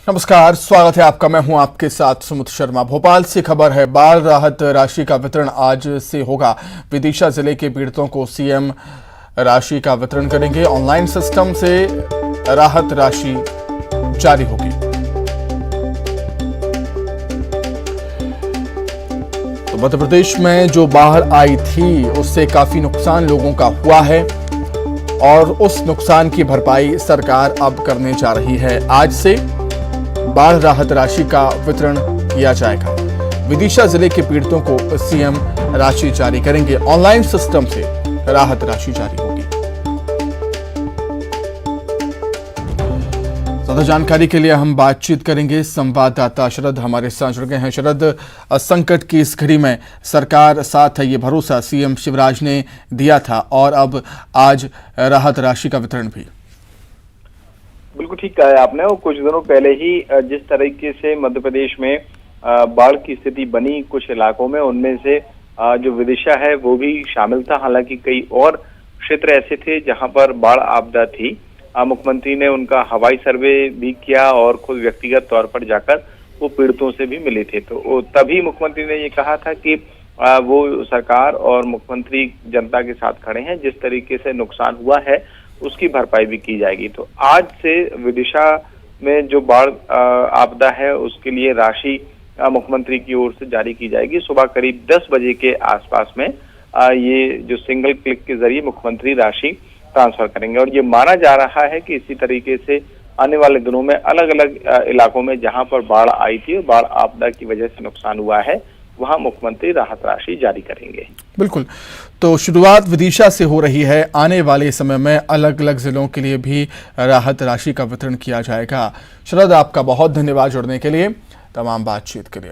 नमस्कार, स्वागत है आपका। मैं हूं आपके साथ सुमित शर्मा। भोपाल से खबर है, बाढ़ राहत राशि का वितरण आज से होगा। विदिशा जिले के पीड़ितों को सीएम राशि का वितरण करेंगे। ऑनलाइन सिस्टम से राहत राशि जारी होगी। तो मध्य प्रदेश में जो बाढ़ आई थी उससे काफी नुकसान लोगों का हुआ है और उस नुकसान की भरपाई सरकार अब करने जा रही है। आज से बाढ़ राहत राशि का वितरण किया जाएगा। विदिशा जिले के पीड़ितों को सीएम राशि जारी करेंगे। ऑनलाइन सिस्टम से राहत राशि जारी होगी। ज्यादा जानकारी के लिए हम बातचीत करेंगे। संवाददाता शरद हमारे साथ जुड़ गए हैं। शरद, संकट की इस घड़ी में सरकार साथ है, ये भरोसा सीएम शिवराज ने दिया था और अब आज राहत राशि का वितरण भी। बिल्कुल ठीक कहा है आपने। और कुछ दिनों पहले ही जिस तरीके से मध्य प्रदेश में बाढ़ की स्थिति बनी कुछ इलाकों में, उनमें से जो विदिशा है वो भी शामिल था। हालांकि कई और क्षेत्र ऐसे थे जहां पर बाढ़ आपदा थी। मुख्यमंत्री ने उनका हवाई सर्वे भी किया और खुद व्यक्तिगत तौर पर जाकर वो पीड़ितों से भी मिले थे। तो तभी मुख्यमंत्री ने ये कहा था कि वो सरकार और मुख्यमंत्री जनता के साथ खड़े हैं। जिस तरीके से नुकसान हुआ है उसकी भरपाई भी की जाएगी। तो आज से विदिशा में जो बाढ़ आपदा है उसके लिए राशि मुख्यमंत्री की ओर से जारी की जाएगी। सुबह करीब 10 बजे के आसपास में ये जो सिंगल क्लिक के जरिए मुख्यमंत्री राशि ट्रांसफर करेंगे। और ये माना जा रहा है कि इसी तरीके से आने वाले दिनों में अलग अलग इलाकों में जहां पर बाढ़ आई थी और बाढ़ आपदा की वजह से नुकसान हुआ है, वहां मुख्यमंत्री राहत राशि जारी करेंगे। बिल्कुल, तो शुरुआत विदिशा से हो रही है। आने वाले समय में अलग अलग जिलों के लिए भी राहत राशि का वितरण किया जाएगा। शरद, आपका बहुत धन्यवाद जुड़ने के लिए, तमाम बातचीत के लिए।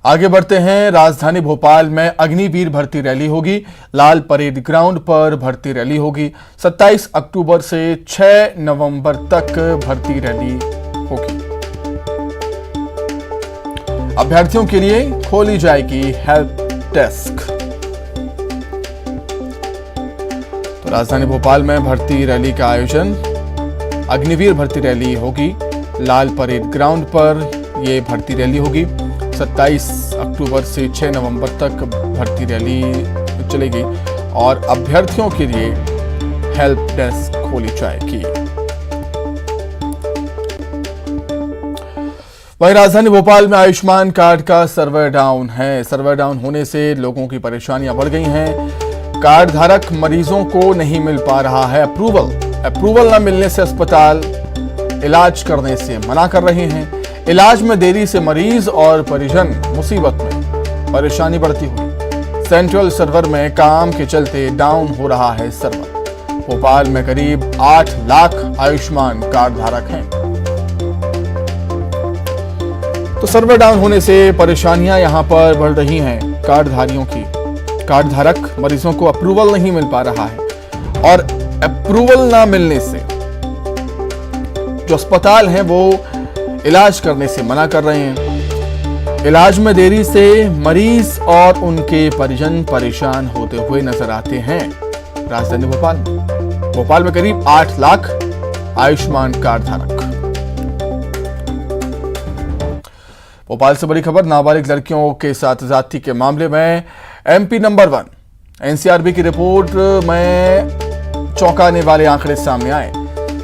आगे बढ़ते हैं। राजधानी भोपाल में अग्निवीर भर्ती रैली होगी। लाल परेड ग्राउंड पर भर्ती रैली होगी। 27 अक्टूबर से 6 नवंबर तक भर्ती रैली होगी। अभ्यर्थियों के लिए खोली जाएगी हेल्प डेस्क। तो राजधानी भोपाल में भर्ती रैली का आयोजन, अग्निवीर भर्ती रैली होगी। लाल परेड ग्राउंड पर यह भर्ती रैली होगी। 27 अक्टूबर से 6 नवंबर तक भर्ती रैली चलेगी और अभ्यर्थियों के लिए हेल्प डेस्क खोली जाएगी। वहीं राजधानी भोपाल में आयुष्मान कार्ड का सर्वर डाउन है। सर्वर डाउन होने से लोगों की परेशानियां बढ़ गई हैं। कार्ड धारक मरीजों को नहीं मिल पा रहा है अप्रूवल न मिलने से अस्पताल इलाज करने से मना कर रहे हैं। इलाज में देरी से मरीज और परिजन मुसीबत में, परेशानी बढ़ती हुई। सेंट्रल सर्वर में काम के चलते डाउन हो रहा है सर्वर। भोपाल में करीब 8 लाख आयुष्मान कार्ड धारक हैं। तो सर्वर डाउन होने से परेशानियां यहां पर बढ़ रही हैं कार्डधारियों की। कार्ड धारक मरीजों को अप्रूवल नहीं मिल पा रहा है और अप्रूवल ना मिलने से जो अस्पताल हैं वो इलाज करने से मना कर रहे हैं। इलाज में देरी से मरीज और उनके परिजन परेशान होते हुए नजर आते हैं। राजधानी भोपाल में करीब 8 लाख आयुष्मान कार्ड धारक। भोपाल से बड़ी खबर, नाबालिग लड़कियों के साथ ज्यादती के मामले में एमपी नंबर 1। एनसीआरबी की रिपोर्ट में चौंकाने वाले आंकड़े सामने आए।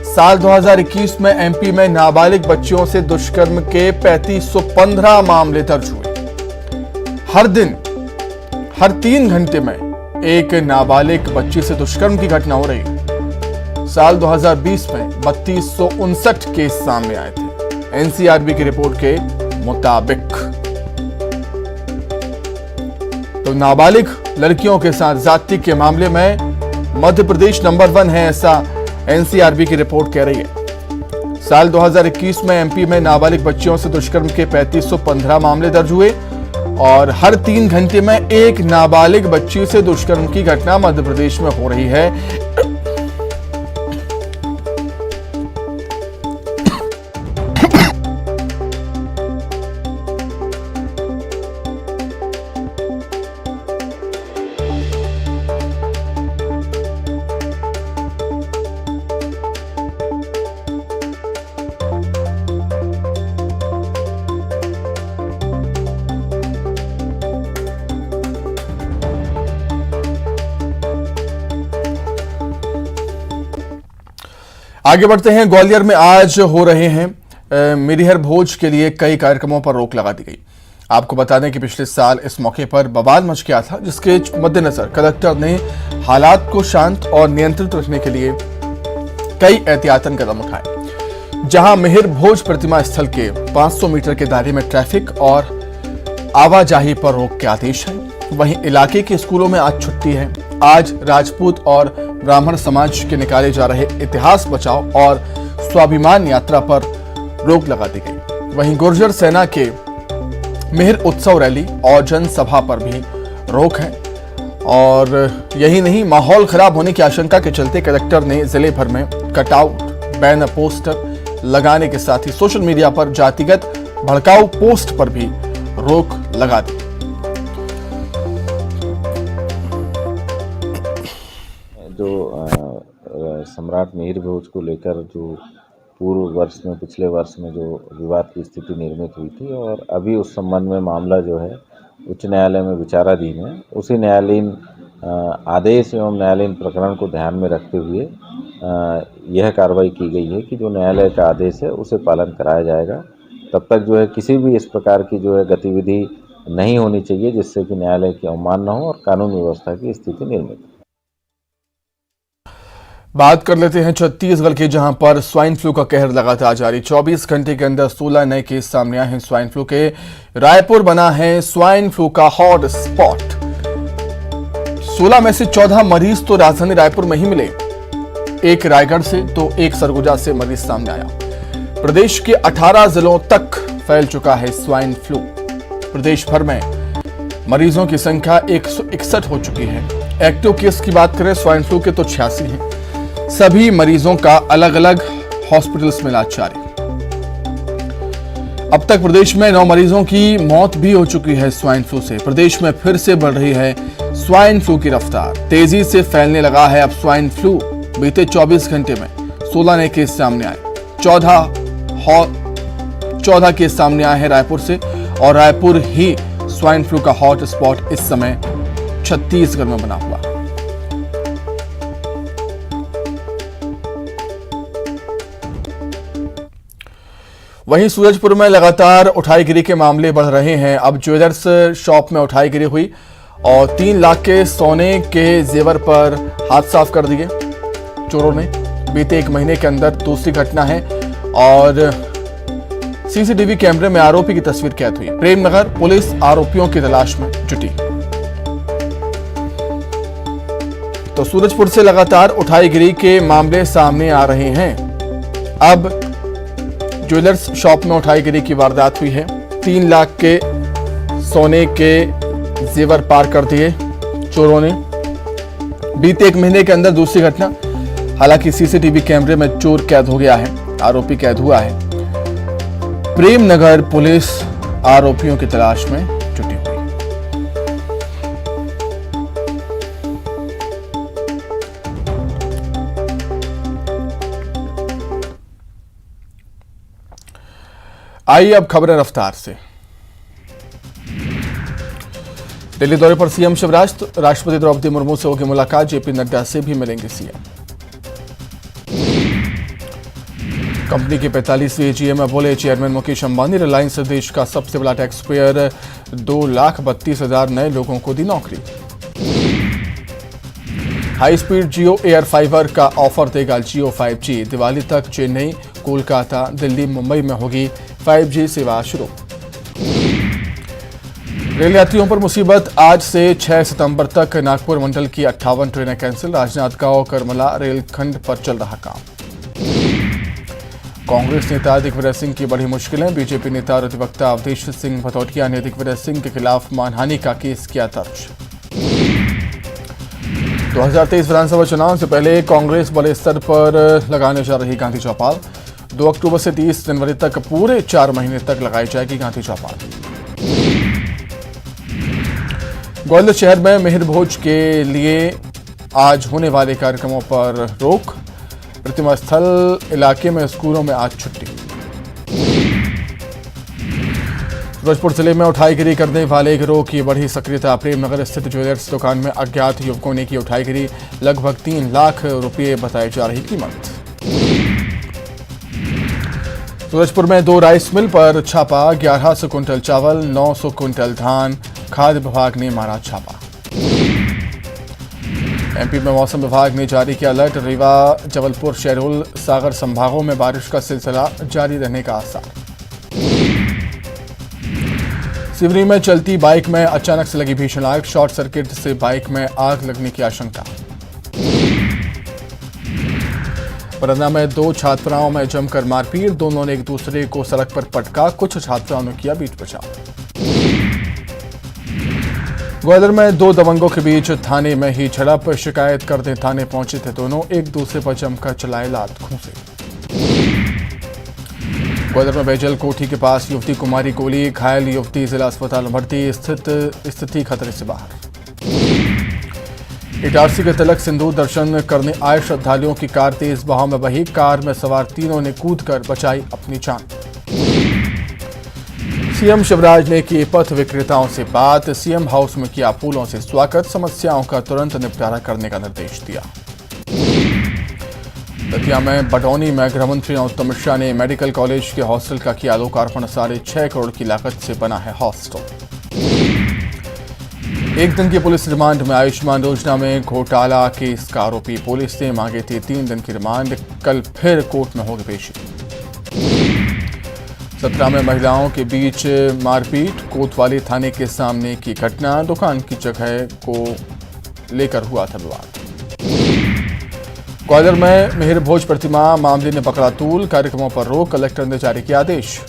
साल 2021 में एमपी में नाबालिग बच्चियों से दुष्कर्म के 3515 मामले दर्ज हुए। हर दिन, हर 3 घंटे में एक नाबालिग बच्ची से दुष्कर्म की घटना हो रही। साल 2020 में 3259 केस सामने आए थे एनसीआरबी की रिपोर्ट के मुताबिक। तो नाबालिग लड़कियों के साथ ज्यादती के मामले में मध्य प्रदेश नंबर 1 है, ऐसा एनसीआरबी की रिपोर्ट कह रही है। साल 2021 में एमपी में नाबालिग बच्चियों से दुष्कर्म के 3515 मामले दर्ज हुए और हर 3 घंटे में एक नाबालिग बच्ची से दुष्कर्म की घटना मध्य प्रदेश में हो रही है। आगे बढ़ते हैं। ग्वालियर में आज हो रहे हैं मिरिहर भोज के लिए कई कार्यक्रमों पर रोक लगा दी गई। आपको बता दें कि पिछले साल इस मौके पर बवाल मच गया था, जिसके मद्देनजर कलेक्टर ने हालात को शांत और नियंत्रित रखने के लिए कई एहतियातन कदम उठाए। जहां मिहिर भोज प्रतिमा स्थल के 500 मीटर के दायरे में ट्रैफिक और आवाजाही पर रोक के आदेश है, वहीं इलाके के स्कूलों में आज छुट्टी है। आज राजपूत और ब्राह्मण समाज के निकाले जा रहे इतिहास बचाओ और स्वाभिमान यात्रा पर रोक लगा दी गई। वहीं गुर्जर सेना के मिहिर उत्सव रैली और जनसभा पर भी रोक है। और यही नहीं, माहौल खराब होने की आशंका के चलते कलेक्टर ने जिले भर में कटआउट, बैनर, पोस्टर लगाने के साथ ही सोशल मीडिया पर जातिगत भड़काऊ पोस्ट पर भी रोक लगा दी। जो सम्राट मिहिर भोज को लेकर जो पूर्व वर्ष में, पिछले वर्ष में जो विवाद की स्थिति निर्मित हुई थी और अभी उस संबंध में मामला जो है उच्च न्यायालय में विचाराधीन है, उसी न्यायालयीन आदेश एवं न्यायालयीन प्रकरण को ध्यान में रखते हुए यह कार्रवाई की गई है कि जो न्यायालय का आदेश है उसे पालन कराया जाएगा। तब तक जो है किसी भी इस प्रकार की जो है गतिविधि नहीं होनी चाहिए जिससे कि न्यायालय की अवमानना हो और कानून व्यवस्था की स्थिति निर्मित हो। बात कर लेते हैं छत्तीसगढ़ के, जहां पर स्वाइन फ्लू का कहर लगातार जारी। 24 घंटे के अंदर 16 नए केस सामने आए हैं स्वाइन फ्लू के। रायपुर बना है स्वाइन फ्लू का हॉट स्पॉट। 16 में से 14 मरीज तो राजधानी रायपुर में ही मिले, एक रायगढ़ से तो एक सरगुजा से मरीज सामने आया। प्रदेश के 18 जिलों तक फैल चुका है स्वाइन फ्लू। प्रदेश भर में मरीजों की संख्या 161 हो चुकी है। एक्टिव केस की बात करें स्वाइन फ्लू के तो 86 हैं। सभी मरीजों का अलग अलग हॉस्पिटल्स में इलाज जारी। अब तक प्रदेश में 9 मरीजों की मौत भी हो चुकी है स्वाइन फ्लू से। प्रदेश में फिर से बढ़ रही है स्वाइन फ्लू की रफ्तार। तेजी से फैलने लगा है अब स्वाइन फ्लू। बीते 24 घंटे में 16 नए केस सामने आए। 14 केस सामने आए हैं रायपुर से, और रायपुर ही स्वाइन फ्लू का हॉट स्पॉट इस समय छत्तीसगढ़ में बना हुआ। वहीं सूरजपुर में लगातार उठाईगिरी के मामले बढ़ रहे हैं। अब ज्वेलर्स शॉप में उठाईगिरी हुई और 3 लाख के सोने के जेवर पर हाथ साफ कर दिए चोरों ने। बीते 1 महीने के अंदर दूसरी घटना है और सीसीटीवी कैमरे में आरोपी की तस्वीर कैद हुई। प्रेमनगर पुलिस आरोपियों की तलाश में जुटी। तो सूरजपुर से लगातार उठाईगिरी के मामले सामने आ रहे हैं। अब ज्वेलर्स शॉप में उठाईगिरी की वारदात हुई है। 3 लाख के सोने के जेवर पार कर दिए चोरों ने। बीते 1 महीने के अंदर दूसरी घटना। हालांकि सीसीटीवी कैमरे में चोर कैद हो गया है, आरोपी कैद हुआ है। प्रेमनगर पुलिस आरोपियों की तलाश में जुटी हुई। आइए अब खबरें रफ्तार से। दिल्ली दौरे पर सीएम शिवराज, राष्ट्रपति द्रौपदी मुर्मू से होगी मुलाकात। जेपी नड्डा से भी मिलेंगे सीएम। कंपनी के 45वीं एजीएम में बोले चेयरमैन मुकेश अंबानी, रिलायंस ने देश का सबसे बड़ा टैक्स पेयर, 2,32,000 नए लोगों को दी नौकरी। हाई स्पीड जियो एयर फाइबर का ऑफर देगा जियो 5G। दिवाली तक चेन्नई, कोलकाता, दिल्ली, मुंबई में होगी 5G सेवा शुरू। रेल यात्रियों पर मुसीबत, आज से 6 सितंबर तक नागपुर मंडल की 58 ट्रेनें कैंसिल। राजनांदगांव करमला रेलखंड पर चल रहा काम। कांग्रेस नेता दिग्विजय सिंह की बड़ी मुश्किलें। बीजेपी नेता और अधिवक्ता अवधेश सिंह भदौटिया ने दिग्विजय सिंह के खिलाफ मानहानि का केस किया दर्ज। 2023 विधानसभा चुनाव से पहले कांग्रेस बड़े स्तर पर लगाने जा रही गांधी चौपाल। 2 अक्टूबर से 30 जनवरी तक पूरे 4 महीने तक लगाई जाएगी गांधी चौपाल। ग्वालियर शहर में मिहिर भोज के लिए आज होने वाले कार्यक्रमों पर रोक। प्रतिमा स्थल इलाके में स्कूलों में आज छुट्टी। फिरोजपुर जिले में उठाईगिरी करने वाले गिरोह की बढ़ी सक्रियता। प्रेमनगर स्थित ज्वेलर्स दुकान में अज्ञात युवकों ने की उठाईगिरी। लगभग 3 लाख रुपये बताई जा रही कीमत। सूरजपुर में 2 राइस मिल पर छापा, 1100 क्विंटल चावल, 900 क्विंटल धान, खाद्य विभाग ने मारा छापा। एमपी में मौसम विभाग ने जारी किया अलर्ट, रीवा, जबलपुर, शहडोल, सागर संभागों में बारिश का सिलसिला जारी रहने का आसार। सिवनी में चलती बाइक में अचानक से लगी भीषण आग, शॉर्ट सर्किट से बाइक में आग लगने की आशंका। बरना में 2 छात्राओं में जमकर मारपीट, दोनों ने एक दूसरे को सड़क पर पटका, कुछ छात्राओं ने किया बीच बचाव। ग्वालियर में 2 दबंगों के बीच थाने में ही झड़प, शिकायत करने थाने पहुंचे थे दोनों, एक दूसरे पर जमकर चलाए लात घूंसे। ग्वालियर में बैजल कोठी के पास युवती कुमारी गोली, घायल युवती जिला अस्पताल में भर्ती, स्थिति खतरे से बाहर। इटारसी के तिलक सिंदूर दर्शन करने आए श्रद्धालुओं की कार तेज बहाव में बही, कार में सवार तीनों ने कूदकर बचाई अपनी जान। सीएम शिवराज ने की पथ विक्रेताओं से बात, सीएम हाउस में किया फूलों से स्वागत, समस्याओं का तुरंत निपटारा करने का निर्देश दिया। दतिया में बटौनी में गृह मंत्री नरोत्तम मिश्रा ने मेडिकल कॉलेज के हॉस्टल का किया लोकार्पण, 6.5 करोड़ की लागत से बना है हॉस्टल। 1 दिन की पुलिस रिमांड में आयुष्मान योजना में घोटाला केस का आरोपी, पुलिस ने मांगे थे 3 दिन की रिमांड, कल फिर कोर्ट में होगी पेशी। 17 में महिलाओं के बीच मारपीट, कोतवाली थाने के सामने की घटना, दुकान की जगह को लेकर हुआ था विवाद। ग्वालियर में मिहिर भोज प्रतिमा मामले ने पकड़ा तूल, कार्यक्रमों पर रोक, कलेक्टर ने जारी किया आदेश।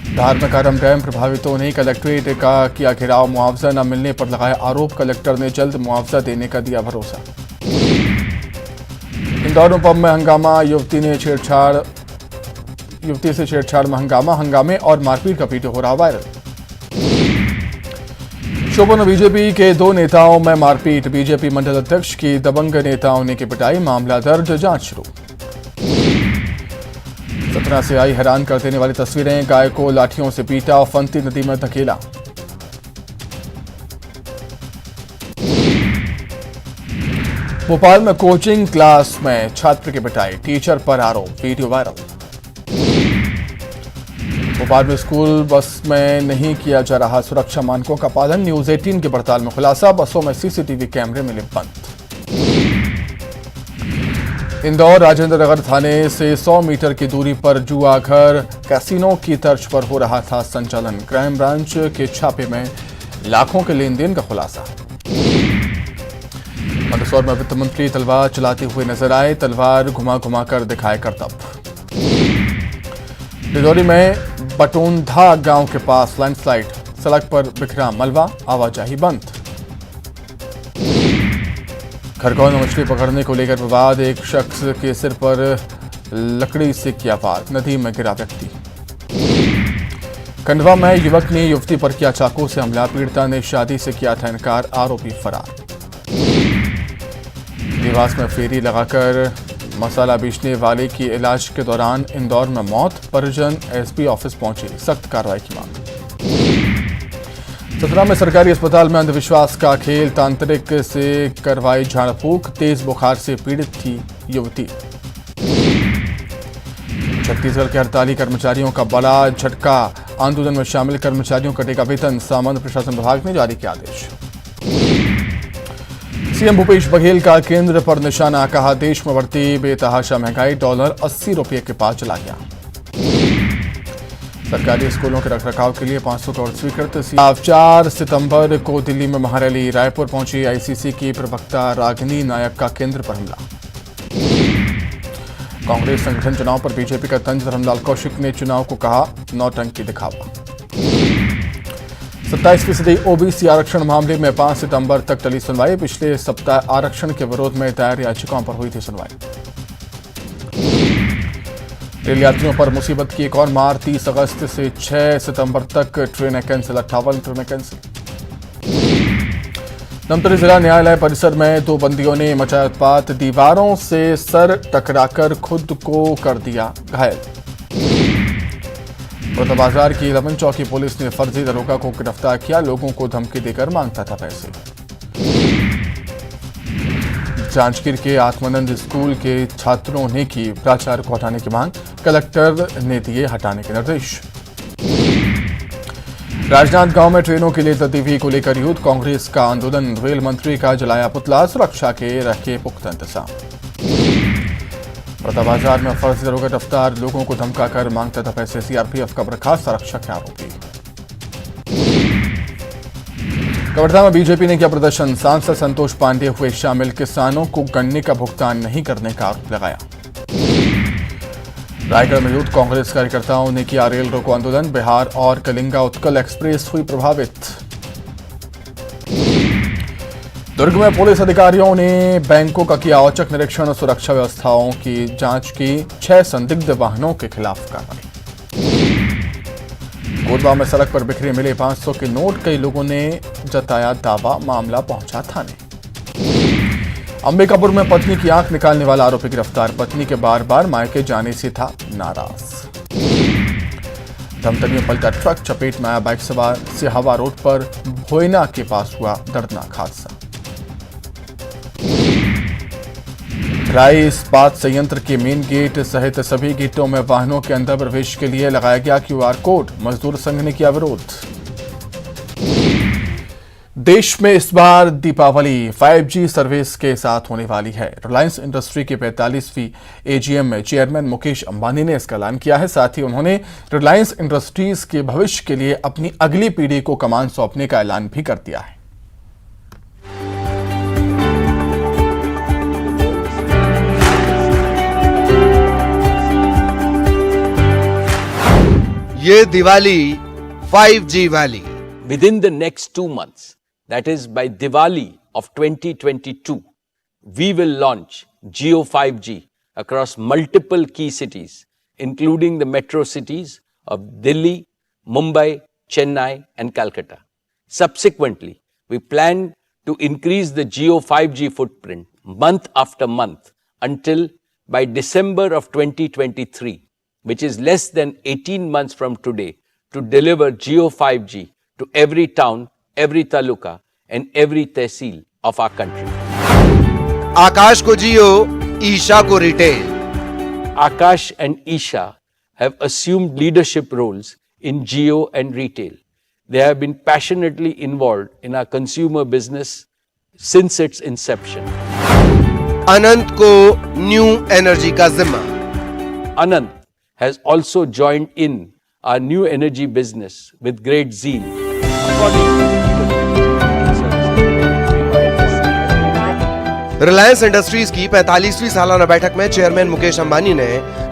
धार में करम डैम प्रभावितों ने कलेक्ट्रेट का किया घेराव, मुआवजा न मिलने पर लगाया आरोप, कलेक्टर ने जल्द मुआवजा देने का दिया भरोसा। इंदौर में पब में हंगामा, युवती से छेड़छाड़ में हंगामे और मारपीट का वीडियो हो रहा वायरल। शोभा में बीजेपी के 2 नेताओं में मारपीट, बीजेपी मंडल अध्यक्ष की दबंग नेताओं ने की पिटाई, मामला दर्ज, जांच शुरू। 17 से आई हैरान कर देने वाली तस्वीरें, गाय को लाठियों से पीटा और फंती नदी में धकेला। भोपाल में कोचिंग क्लास में छात्र की पिटाई, टीचर पर आरोप, वीडियो वायरल। भोपाल में स्कूल बस में नहीं किया जा रहा सुरक्षा मानकों का पालन, न्यूज 18 की पड़ताल में खुलासा, बसों में सीसीटीवी कैमरे मिले बंद। इंदौर राजेंद्र नगर थाने से 100 मीटर की दूरी पर जुआ घर, कैसीनो की तर्ज पर हो रहा था संचालन, क्राइम ब्रांच के छापे में लाखों के लेन देन का खुलासा। मंदसौर में वित्त मंत्री तलवार चलाते हुए नजर आए, तलवार घुमा घुमा कर दिखाए करतब। डिडौरी में बटोंधा गांव के पास लैंडस्लाइड, सड़क पर बिखरा मलबा, आवाजाही बंद। खरगोन में मछली पकड़ने को लेकर विवाद, एक शख्स के सिर पर लकड़ी से किया वार, नदी में गिरा व्यक्ति। खंडवा में युवक ने युवती पर किया चाकू से हमला, पीड़िता ने शादी से किया था इनकार, आरोपी फरार। देवास में फेरी लगाकर मसाला बेचने वाले की इलाज के दौरान इंदौर में मौत, परिजन एसपी ऑफिस पहुंचे, सख्त कार्रवाई की मांग। 17 में सरकारी अस्पताल में अंधविश्वास का खेल, तांत्रिक से करवाई झाड़ फूक, तेज बुखार से पीड़ित थी युवती। छत्तीसगढ़ के हड़ताली कर्मचारियों का बड़ा झटका, आंदोलन में शामिल कर्मचारियों को कटेगा वेतन, सामान्य प्रशासन विभाग ने जारी किया आदेश। सीएम भूपेश बघेल का केंद्र पर निशाना, कहा देश में बढ़ती बेतहाशा महंगाई, डॉलर 80 रुपये के पार चला गया। सरकारी स्कूलों के रखरखाव के लिए 500 करोड़ स्वीकृत। 4 सितंबर को दिल्ली में महारैली, रायपुर पहुंची आईसीसी की प्रवक्ता रागिनी नायक का केंद्र पर हमला। कांग्रेस संगठन चुनाव पर बीजेपी का तंज, धर्मलाल कौशिक ने चुनाव को कहा नौटंकी दिखावा। 27% ओबीसी आरक्षण मामले में 5 सितंबर तक टली सुनवाई, पिछले सप्ताह आरक्षण के विरोध में दायर याचिकाओं पर हुई थी सुनवाई। रेल यात्रियों पर मुसीबत की एक और मार, 30 अगस्त से 6 सितंबर तक ट्रेनें कैंसिल, 58 ट्रेनें कैंसिल। धमतरी जिला न्यायालय परिसर में 2 बंदियों ने मचाया उत्पात, दीवारों से सर टकराकर खुद को कर दिया घायल। बाजार की लवन चौकी पुलिस ने फर्जी दरोगा को गिरफ्तार किया, लोगों को धमकी देकर मांगता था पैसे। जांजगीर के आत्मानंद स्कूल के छात्रों ने की प्राचार्य को हटाने की मांग, कलेक्टर ने दिए हटाने के निर्देश। राजनांदगांव में ट्रेनों के लिए ततीवी को लेकर युद्ध, कांग्रेस का आंदोलन, रेल मंत्री का जलाया पुतला, सुरक्षा के रखे पुख्ता इंतजाम। बड़ौदा में फर्जी दरोगा गिरफ्तार, लोगों को धमकाकर मांगता था पैसे, सीआरपीएफ का बर्खास्त आरक्षक के आरोपी। कवर्धा में बीजेपी ने किया प्रदर्शन, सांसद संतोष पांडे हुए शामिल, किसानों को गन्ने का भुगतान नहीं करने का आरोप लगाया। रायगढ़ में यूथ कांग्रेस कार्यकर्ताओं ने किया रेल रोको आंदोलन, बिहार और कलिंगा उत्कल एक्सप्रेस हुई प्रभावित। दुर्ग में पुलिस अधिकारियों ने बैंकों का किया औचक निरीक्षण, सुरक्षा व्यवस्थाओं की जांच की, 6 संदिग्ध वाहनों के खिलाफ कार्रवाई। कोटवा में सड़क पर बिखरे मिले 500 के नोट, कई लोगों ने जताया दावा, मामला पहुंचा थाने। अंबिकापुर में पत्नी की आंख निकालने वाला आरोपी गिरफ्तार, पत्नी के बार बार मायके जाने से था नाराज। धमतरी में पलटा ट्रक, चपेट में आया बाइक सवार, सिहावा रोड पर भोयना के पास हुआ दर्दनाक हादसा। राय इस्पात संयंत्र के मेन गेट सहित सभी गेटों में वाहनों के अंदर प्रवेश के लिए लगाया गया क्यूआर कोड, मजदूर संघ ने किया विरोध। देश में इस बार दीपावली 5G सर्विस के साथ होने वाली है। रिलायंस इंडस्ट्री की 45वीं एजीएम में चेयरमैन मुकेश अंबानी ने इसका ऐलान किया है। साथ ही उन्होंने रिलायंस इंडस्ट्रीज के भविष्य के लिए अपनी अगली पीढ़ी को कमान सौंपने का ऐलान भी कर दिया है। ये दिवाली 5G वाली। Within the next 2 months, that is by Diwali of 2022, we will launch Jio 5G across multiple key cities, including the metro cities of Delhi, Mumbai, Chennai and Calcutta. Subsequently, we plan to increase the Jio 5G footprint month after month until by December of 2023, which is less than 18 months from today, to deliver Jio 5G to every town, every taluka and every tehsil of our country. आकाश को जियो, ईशा को retail. Akash and Isha have assumed leadership roles in Jio and retail. They have been passionately involved in our consumer business since its inception. अनंत को new energy का जिम्मा। Anant has also joined in our new energy business with great zeal. Reliance industries की 45वीं सालाना बैठक में chairman Mukesh Ambani ने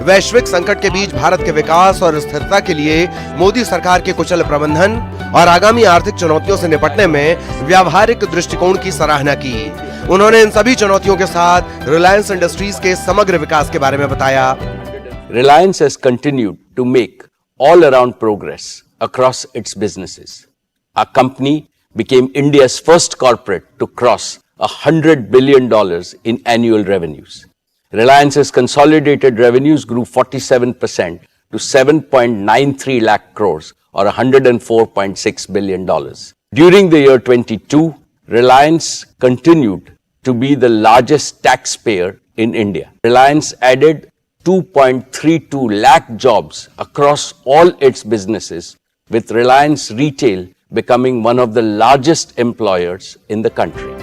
वैश्विक संकट के बीच भारत के विकास और स्थिरता के लिए मोदी सरकार के कुशल प्रबंधन और आगामी आर्थिक चुनौतियों से निपटने में व्यावहारिक दृष्टिकोण की सराहना की। उन्होंने इन सभी चुनौतियों के साथ रिलायंस इंडस्ट्रीज के समग्र विकास के बारे में बताया। Reliance has continued to make all-around progress across its businesses. Our company became India's first corporate to cross $100 billion in annual revenues. Reliance's consolidated revenues grew 47% to 7.93 lakh crores or $104.6 billion. During the year 22, Reliance continued to be the largest taxpayer in India. Reliance added 2.32 lakh jobs across all its businesses, with Reliance Retail becoming one of the largest employers in the country.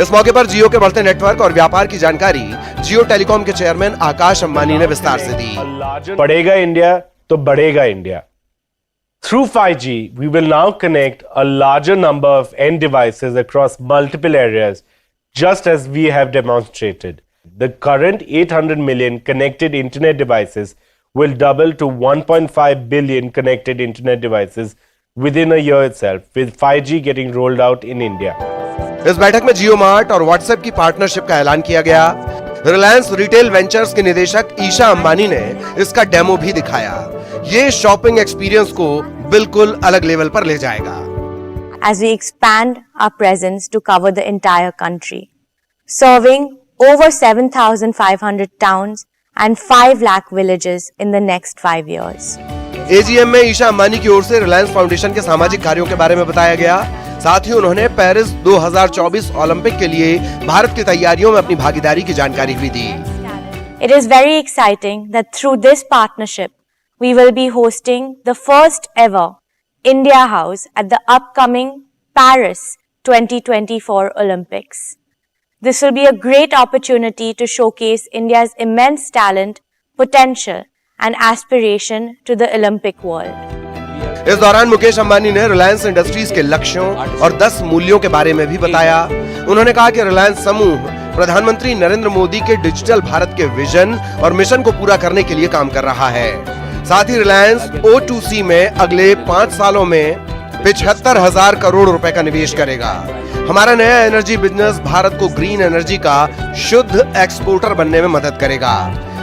इस मौके पर जियो के बढ़ते network और व्यापार की जानकारी जियो telecom के चेयरमैन आकाश अंबानी ने विस्तार से दी। बढ़ेगा इंडिया तो बढ़ेगा India. Through 5G, we will now connect a larger number of end devices across multiple areas, just as we have demonstrated. The current 800 million connected internet devices will double to 1.5 billion connected internet devices within a year itself, with 5G getting rolled out in India. इस बैठक में जियो mart और WhatsApp की partnership का ऐलान किया गया। Reliance retail ventures के निदेशक ईशा अंबानी ने इसका डेमो भी दिखाया। ये शॉपिंग एक्सपीरियंस को बिल्कुल अलग लेवल पर ले जाएगा। As we expand our presence to cover the entire country, serving over 7,500 towns and 5 lakh villages in the next 5 years. AGM में ईशा अंबानी की ओर से रिलायंस फाउंडेशन के सामाजिक कार्यों के बारे में बताया गया। साथ ही उन्होंने पेरिस 2024 ओलंपिक के लिए भारत की तैयारियों में अपनी भागीदारी की जानकारी भी दी। It is very exciting that through this partnership, we will be hosting the first ever India House at the upcoming Paris 2024 Olympics. This will be a great opportunity to showcase India's immense talent, potential, and aspiration to the Olympic world. इस दौरान मुकेश अंबानी ने Reliance industries के लक्ष्यों और 10 मूल्यों के बारे में भी बताया। उन्होंने कहा कि रिलायंस समूह प्रधानमंत्री नरेंद्र मोदी के डिजिटल भारत के विजन और मिशन को पूरा करने के लिए काम कर रहा है। साथ ही रिलायंस O2C में अगले 5 सालों में 75,000 करोड़ रुपए का निवेश करेगा। हमारा नया एनर्जी बिजनेस भारत को ग्रीन एनर्जी का शुद्ध एक्सपोर्टर बनने में मदद करेगा।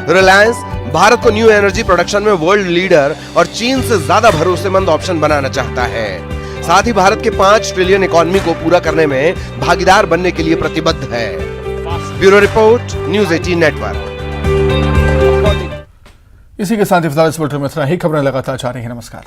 रिलायंस भारत को न्यू एनर्जी प्रोडक्शन में वर्ल्ड लीडर और चीन से ज्यादा भरोसेमंद ऑप्शन बनाना चाहता है। साथ ही भारत के 5 ट्रिलियन इकोनॉमी को पूरा करने में भागीदार बनने के लिए प्रतिबद्ध है। Bureau report, news 18 network. इसी के साथ इफ्तार इस बुलेटिन में इतना ही। खबरें लगातार जारी हैं। नमस्कार।